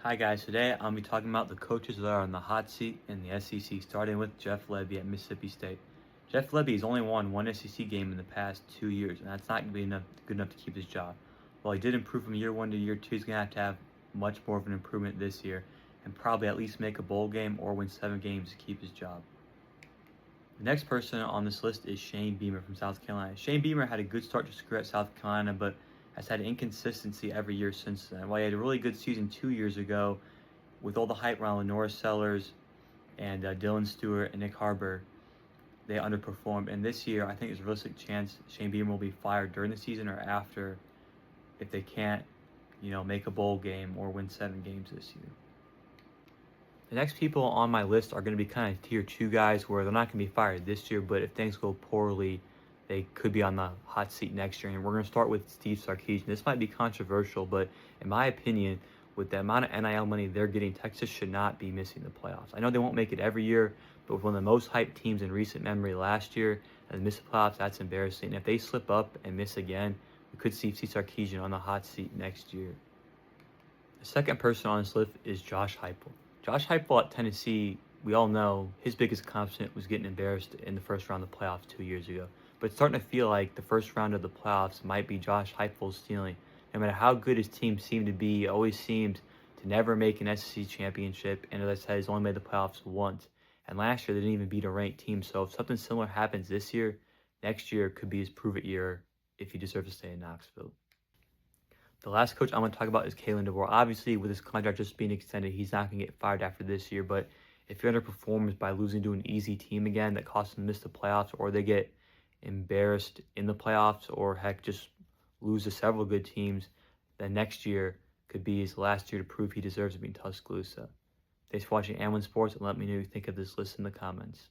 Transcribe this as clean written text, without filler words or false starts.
Hi guys, today I'll be talking about the coaches that are on the hot seat in the SEC, starting with Jeff Lebby at Mississippi State. Jeff Lebby has only won one SEC game in the past 2 years, and that's not going to be good enough to keep his job. While he did improve from year one to year two, he's going to have much more of an improvement this year, and probably at least make a bowl game or win 7 games to keep his job. The next person on this list is Shane Beamer from South Carolina. Shane Beamer had a good start to his career at South Carolina, but has had inconsistency every year since then. While he had a really good season 2 years ago, with all the hype around Lenora Sellers and Dylan Stewart and Nick Harber, they underperformed. And this year, I think there's a realistic chance Shane Beamer will be fired during the season or after if they can't, make a bowl game or win 7 games this year. The next people on my list are going to be kind of tier 2 guys where they're not going to be fired this year, but if things go poorly, they could be on the hot seat next year. And we're going to start with Steve Sarkisian. This might be controversial, but in my opinion, with the amount of NIL money they're getting, Texas should not be missing the playoffs. I know they won't make it every year, but with one of the most hyped teams in recent memory last year and miss the playoffs, that's embarrassing. And if they slip up and miss again, we could see Steve Sarkisian on the hot seat next year. The second person on this list is Josh Heupel. Josh Heupel at Tennessee, we all know his biggest accomplishment was getting embarrassed in the first round of the playoffs 2 years ago. But it's starting to feel like the first round of the playoffs might be Josh Heupel's stealing. No matter how good his team seemed to be, it always seemed to never make an SEC championship. And as I said, he's only made the playoffs once. And last year, they didn't even beat a ranked team. So if something similar happens this year, next year could be his prove-it year if he deserves to stay in Knoxville. The last coach I want to talk about is Kalen DeBoer. Obviously, with his contract just being extended, he's not going to get fired after this year. But if he underperforms by losing to an easy team again that costs him to miss the playoffs, or they get embarrassed in the playoffs, or heck, just lose to several good teams, then next year could be his last year to prove he deserves to be in Tuscaloosa. Thanks for watching AND1 Sports, and let me know what you think of this list in the comments.